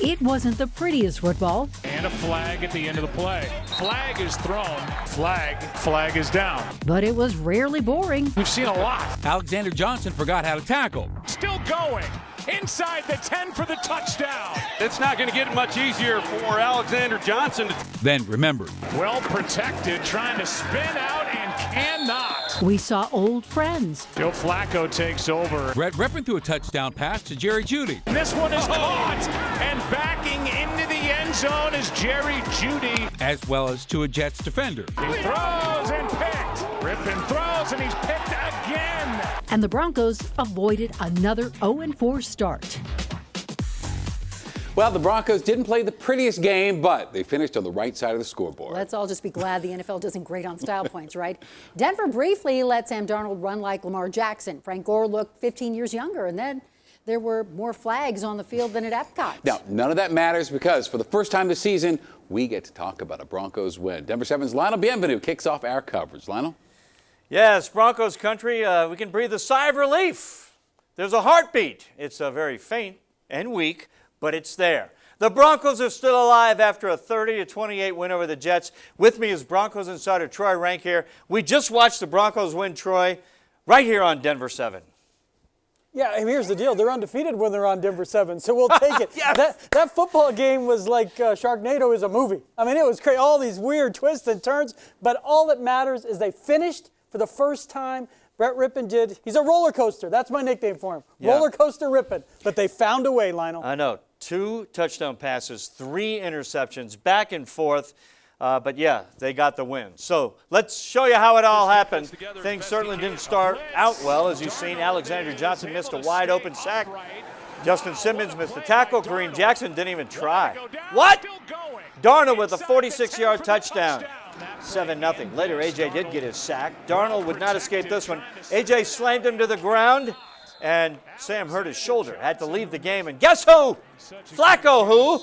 It wasn't the prettiest football. And a flag at the end of the play. Flag is thrown. Flag is down. But it was rarely boring. We've seen a lot. Alexander Johnson forgot how to tackle. Still going. Inside the 10 for the touchdown. It's not going to get much easier for Alexander Johnson. Then remembered. Well protected, trying to spin out and cannot. We saw old friends. Joe Flacco takes over. Brett Rippon threw a touchdown pass to Jerry Jeudy. This one is caught, and backing into the end zone is Jerry Jeudy. As well as to a Jets defender. He throws and picked. Rippon throws and he's picked again. And the Broncos avoided another 0-4 start. Well, the Broncos didn't play the prettiest game, but they finished on the right side of the scoreboard. Let's all just be glad the NFL doesn't grade on style points, right? Denver briefly let Sam Darnold run like Lamar Jackson. Frank Gore looked 15 years younger, and then there were more flags on the field than at Epcot. Now, none of that matters because for the first time this season, we get to talk about a Broncos win. Denver7's Lionel Bienvenu kicks off our coverage. Lionel? Yes, Broncos country, we can breathe a sigh of relief. There's a heartbeat. It's very faint and weak, but it's there. The Broncos are still alive after a 30-28 win over the Jets. With me is Broncos insider Troy Rank here. We just watched the Broncos win, Troy, right here on Denver7. Yeah, and here's the deal. They're undefeated when they're on Denver7, so we'll take it. Yes. That football game was like Sharknado is a movie. I mean, it was crazy, all these weird twists and turns, but all that matters is they finished for the first time. Brett Rippon did. He's a roller coaster. That's my nickname for him. Yeah. Roller coaster Rippon. But they found a way, Lionel. I know. 2 touchdown passes, 3 interceptions, back and forth. But, yeah, they got the win. So let's show you how it all happened. Things certainly didn't start out well. As you've seen, Alexander Johnson missed a wide-open sack. Justin Simmons missed a tackle. Kareem Jackson didn't even try. What? Darnold with a 46-yard touchdown. 7-0. Later, A.J. did get his sack. Darnold would not escape this one. A.J. slammed him to the ground, and Sam hurt his shoulder. Had to leave the game, and guess who? Flacco who?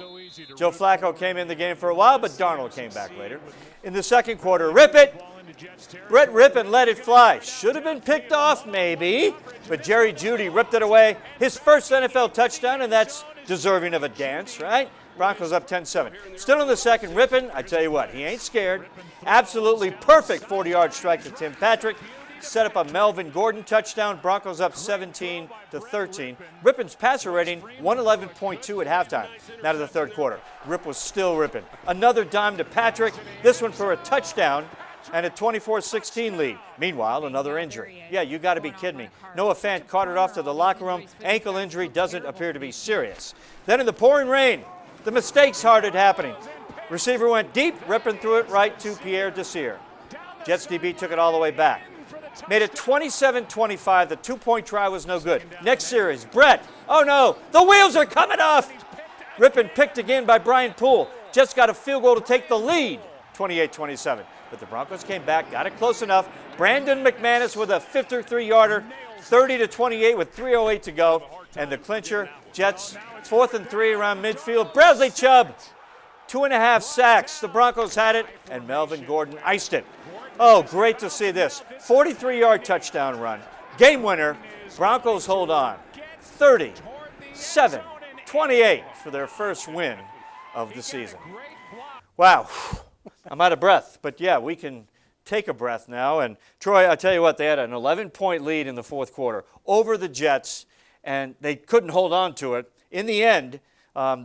Joe Flacco came in the game for a while, but Darnold came back later. In the second quarter, Brett Rippon let it fly. Should have been picked off, maybe, but Jerry Jeudy ripped it away. His first NFL touchdown, and that's deserving of a dance, right? Broncos up 10-7. Still in the second, Rippon, I tell you what, he ain't scared. Absolutely perfect 40-yard strike to Tim Patrick. Set up a Melvin Gordon touchdown. Broncos up 17-13. Rippon's passer rating, 111.2 at halftime. Now to the third quarter. Rip was still ripping. Another dime to Patrick. This one for a touchdown and a 24-16 lead. Meanwhile, another injury. Yeah, you got to be kidding me. Noah Fant carted off to the locker room. Ankle injury doesn't appear to be serious. Then in the pouring rain, the mistakes started happening. Receiver went deep. Rippon threw it right to Pierre Desir. Jets DB took it all the way back. Made it 27-25. The 2-point try was no good. Next series, Brett. Oh, no. The wheels are coming off. Rippon picked again by Brian Poole. Jets got a field goal to take the lead, 28-27. But the Broncos came back, got it close enough. Brandon McManus with a 53-yarder, 30-28 with 3:08 to go. And the clincher, Jets 4th and 3 around midfield. Bradley Chubb, 2.5 sacks. The Broncos had it, and Melvin Gordon iced it. Oh, great to see this. 43-yard touchdown run. Game winner. Broncos hold on. 30-7-28 for their first win of the season. Wow. I'm out of breath. But, yeah, we can take a breath now. And, Troy, I tell you what, they had an 11-point lead in the fourth quarter over the Jets, and they couldn't hold on to it. In the end,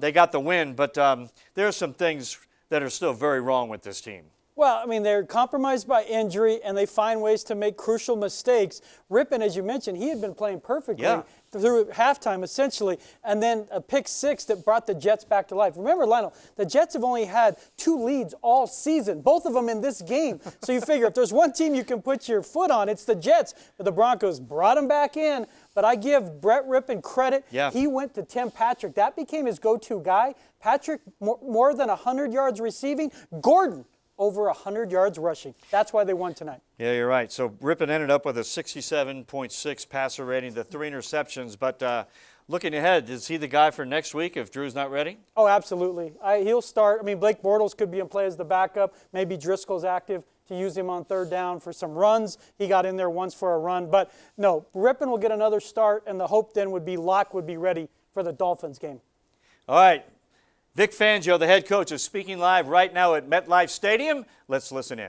they got the win, but there are some things that are still very wrong with this team. Well, I mean, they're compromised by injury, and they find ways to make crucial mistakes. Rippon, as you mentioned, he had been playing perfectly through halftime, essentially, and then a pick six that brought the Jets back to life. Remember, Lionel, the Jets have only had 2 leads all season, both of them in this game. So you figure if there's one team you can put your foot on, it's the Jets. But the Broncos brought them back in. But I give Brett Rippon credit. Yeah. He went to Tim Patrick. That became his go-to guy. Patrick, more than 100 yards receiving. Gordon, over 100 yards rushing. That's why they won tonight. Yeah, you're right. So Rippon ended up with a 67.6 passer rating, the 3 interceptions. But looking ahead, is he the guy for next week if Drew's not ready? Oh, absolutely. He'll start. I mean, Blake Bortles could be in play as the backup. Maybe Driscoll's active to use him on third down for some runs. He got in there once for a run. But, no, Rippon will get another start, and the hope then would be Locke would be ready for the Dolphins game. All right. Vic Fangio, the head coach, is speaking live right now at MetLife Stadium. Let's listen in.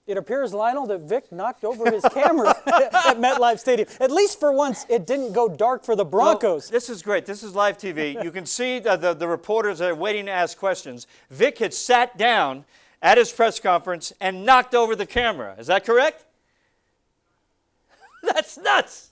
It appears, Lionel, that Vic knocked over his camera at MetLife Stadium. At least for once, it didn't go dark for the Broncos. Well, this is great. This is live TV. You can see the reporters that are waiting to ask questions. Vic had sat down at his press conference and knocked over the camera. Is that correct? That's nuts.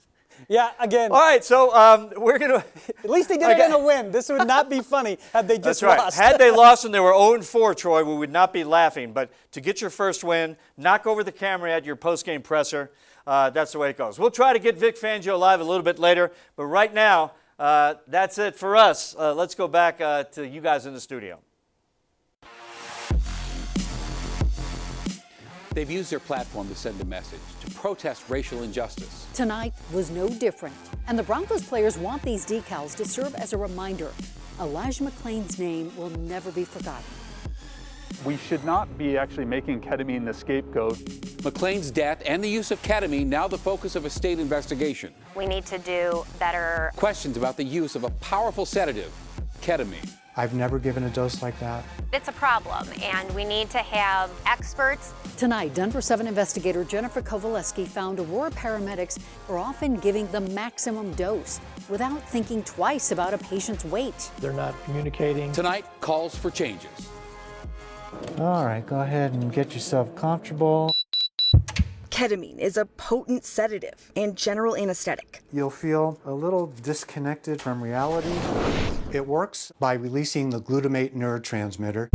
Yeah, again. All right, so we're going to... At least they did it in a win. This would not be funny had they just That's right. lost. Had they lost and they were 0-4, Troy, we would not be laughing. But to get your first win, knock over the camera at your postgame presser, that's the way it goes. We'll try to get Vic Fangio live a little bit later. But right now, that's it for us. Let's go back to you guys in the studio. They've used their platform to send a message, to protest racial injustice. Tonight was no different, and the Broncos players want these decals to serve as a reminder. Elijah McClain's name will never be forgotten. We should not be actually making ketamine the scapegoat. McClain's death and the use of ketamine now the focus of a state investigation. We need to do better. Questions about the use of a powerful sedative, ketamine. I've never given a dose like that. It's a problem, and we need to have experts. Tonight, Denver7 investigator Jennifer Kovaleski found Aurora paramedics are often giving the maximum dose without thinking twice about a patient's weight. They're not communicating. Tonight calls for changes. All right, go ahead and get yourself comfortable. Ketamine is a potent sedative and general anesthetic. You'll feel a little disconnected from reality. It works by releasing the glutamate neurotransmitter.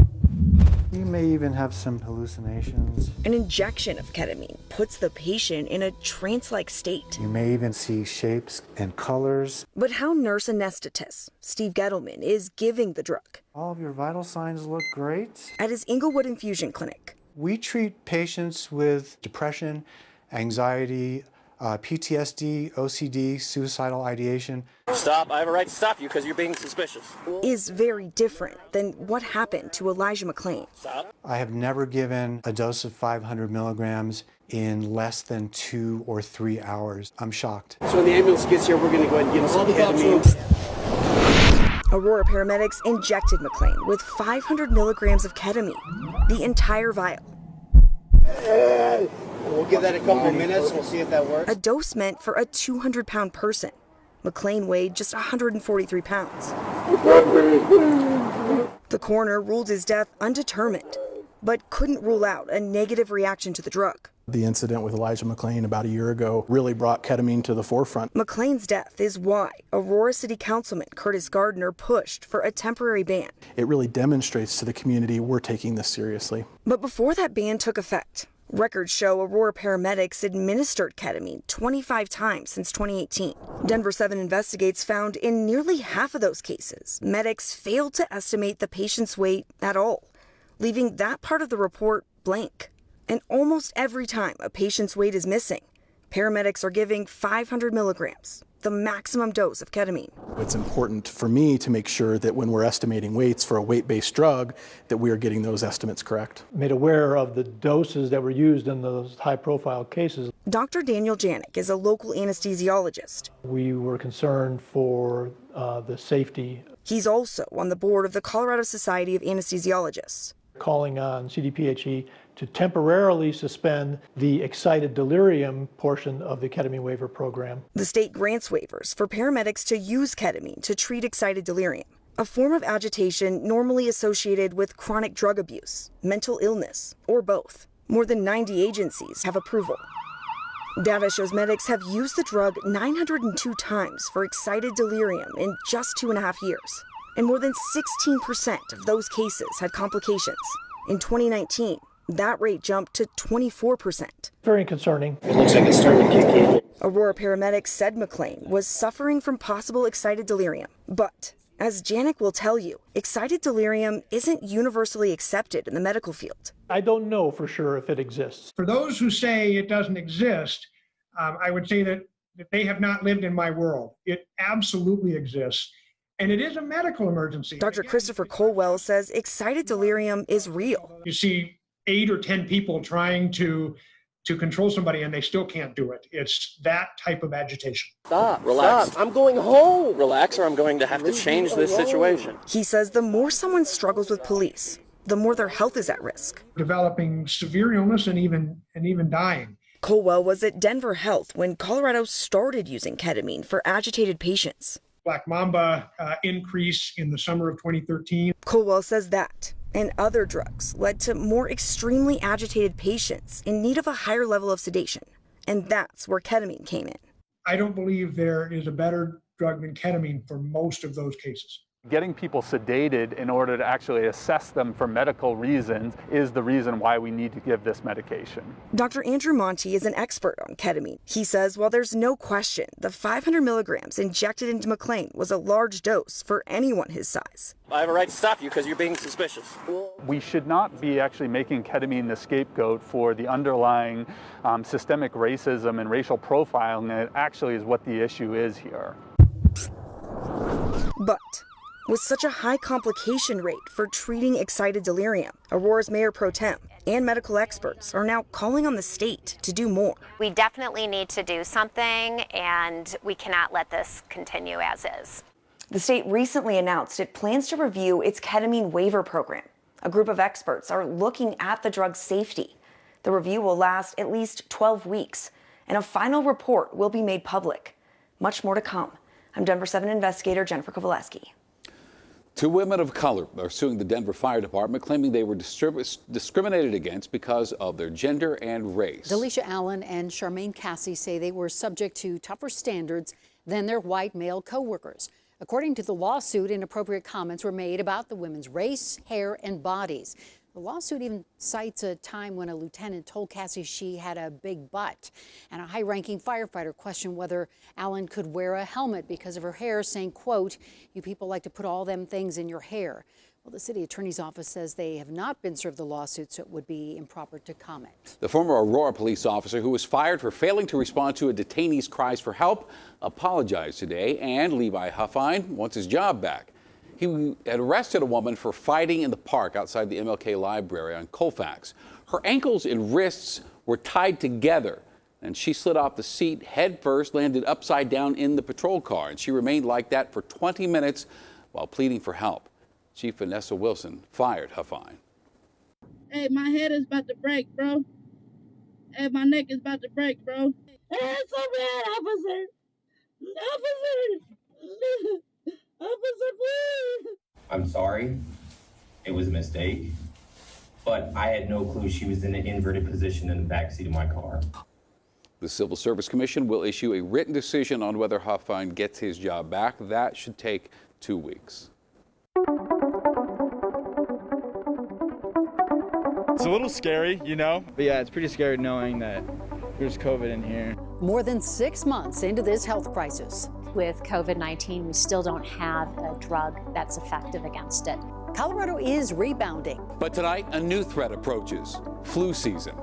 You may even have some hallucinations. An injection of ketamine puts the patient in a trance-like state. You may even see shapes and colors. But how nurse anesthetist Steve Gettleman is giving the drug. All of your vital signs look great. At his Inglewood Infusion Clinic. We treat patients with depression, anxiety, PTSD, OCD, suicidal ideation. Stop. I have a right to stop you because you're being suspicious. Is very different than what happened to Elijah McClain. Stop. I have never given a dose of 500 milligrams in less than 2 or 3 hours. I'm shocked. So when the ambulance gets here, we're going to go ahead and give him some ketamine. Aurora paramedics injected McClain with 500 milligrams of ketamine, the entire vial. We'll give that a couple of minutes. We'll see if that works. A dose meant for a 200-pound person. McClain weighed just 143 pounds. The coroner ruled his death undetermined, but couldn't rule out a negative reaction to the drug. The incident with Elijah McClain about a year ago really brought ketamine to the forefront. McClain's death is why Aurora City Councilman Curtis Gardner pushed for a temporary ban. It really demonstrates to the community we're taking this seriously. But before that ban took effect, records show Aurora paramedics administered ketamine 25 times since 2018. Denver7 investigates found in nearly half of those cases, medics failed to estimate the patient's weight at all, leaving that part of the report blank. And almost every time a patient's weight is missing, paramedics are giving 500 milligrams, the maximum dose of ketamine. It's important for me to make sure that when we're estimating weights for a weight-based drug, that we are getting those estimates correct. Made aware of the doses that were used in those high-profile cases. Dr. Daniel Janik is a local anesthesiologist. We were concerned for the safety. He's also on the board of the Colorado Society of Anesthesiologists. Calling on CDPHE to temporarily suspend the excited delirium portion of the ketamine waiver program. The state grants waivers for paramedics to use ketamine to treat excited delirium, a form of agitation normally associated with chronic drug abuse, mental illness, or both. More than 90 agencies have approval. Data shows medics have used the drug 902 times for excited delirium in just 2.5 years. And more than 16% of those cases had complications. In 2019, that rate jumped to 24%. Very concerning. It looks like it's starting to kick in. Aurora paramedics said McClain was suffering from possible excited delirium. But, as Janik will tell you, excited delirium isn't universally accepted in the medical field. I don't know for sure if it exists. For those who say it doesn't exist, I would say that they have not lived in my world. It absolutely exists. And it is a medical emergency. Dr. Christopher Colwell says excited delirium is real. You see 8 or 10 people trying to to control somebody and they still can't do it. It's that type of agitation. Stop, relax. Stop. I'm going home. Relax or I'm going to have to change this situation. He says the more someone struggles with police, the more their health is at risk. Developing severe illness and even dying. Colwell was at Denver Health when Colorado started using ketamine for agitated patients. Black Mamba increase in the summer of 2013. Colwell says that and other drugs led to more extremely agitated patients in need of a higher level of sedation. And that's where ketamine came in. I don't believe there is a better drug than ketamine for most of those cases. Getting people sedated in order to actually assess them for medical reasons is the reason why we need to give this medication. Dr. Andrew Monti is an expert on ketamine. He says while there's no question the 500 milligrams injected into McLean was a large dose for anyone his size. I have a right to stop you because you're being suspicious. We should not be actually making ketamine the scapegoat for the underlying systemic racism and racial profiling that actually is what the issue is here. But with such a high complication rate for treating excited delirium, Aurora's mayor pro tem and medical experts are now calling on the state to do more. We definitely need to do something, and we cannot let this continue as is. The state recently announced it plans to review its ketamine waiver program. A group of experts are looking at the drug's safety. The review will last at least 12 weeks, and a final report will be made public. Much more to come. I'm Denver7 investigator Jennifer Kowaleski. 2 women of color are suing the Denver Fire Department, claiming they were discriminated against because of their gender and race. Delisha Allen and Charmaine Cassie say they were subject to tougher standards than their white male co-workers. According to the lawsuit, inappropriate comments were made about the women's race, hair, and bodies. The lawsuit even cites a time when a lieutenant told Cassie she had a big butt, and a high-ranking firefighter questioned whether Allen could wear a helmet because of her hair, saying, quote, "You people like to put all them things in your hair." Well, the city attorney's office says they have not been served the lawsuit, so it would be improper to comment. The former Aurora police officer who was fired for failing to respond to a detainee's cries for help apologized today, and Levi Huffine wants his job back. He had arrested a woman for fighting in the park outside the MLK Library on Colfax. Her ankles and wrists were tied together, and she slid off the seat head first, landed upside down in the patrol car, and she remained like that for 20 minutes while pleading for help. Chief Vanessa Wilson fired Huffine. Hey, my head is about to break, bro. Hey, my neck is about to break, bro. Hey, it's so bad, officer. Officer. Officer, please. I'm sorry. It was a mistake. But I had no clue she was in an inverted position in the backseat of my car. The Civil Service Commission will issue a written decision on whether Huffine gets his job back. That should take 2 weeks. It's a little scary, you know? But yeah, it's pretty scary knowing that there's COVID in here. More than 6 months into this health crisis. With COVID-19, we still don't have a drug that's effective against it. Colorado is rebounding. But tonight, a new threat approaches: flu season.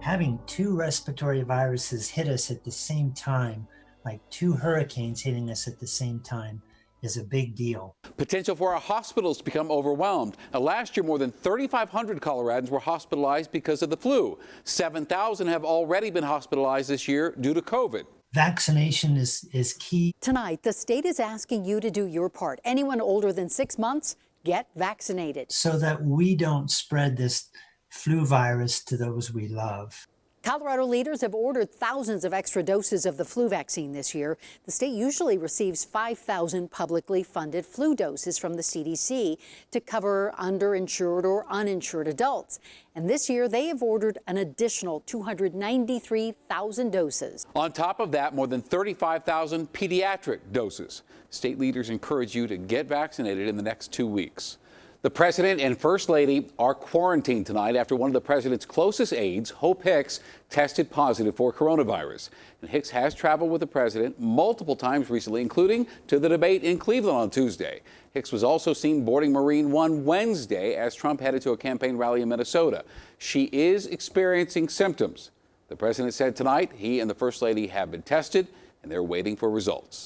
Having 2 respiratory viruses hit us at the same time, like 2 hurricanes hitting us at the same time, is a big deal. Potential for our hospitals to become overwhelmed. Now, last year, more than 3,500 Coloradans were hospitalized because of the flu. 7,000 have already been hospitalized this year due to COVID. Vaccination is key. Tonight, the state is asking you to do your part. Anyone older than 6 months, get vaccinated. So that we don't spread this flu virus to those we love. Colorado leaders have ordered thousands of extra doses of the flu vaccine this year. The state usually receives 5,000 publicly funded flu doses from the CDC to cover underinsured or uninsured adults. And this year, they have ordered an additional 293,000 doses. On top of that, more than 35,000 pediatric doses. State leaders encourage you to get vaccinated in the next 2 weeks. The president and first lady are quarantined tonight after one of the president's closest aides, Hope Hicks, tested positive for coronavirus. And Hicks has traveled with the president multiple times recently, including to the debate in Cleveland on Tuesday. Hicks was also seen boarding Marine One Wednesday as Trump headed to a campaign rally in Minnesota. She is experiencing symptoms. The president said tonight he and the first lady have been tested and they're waiting for results.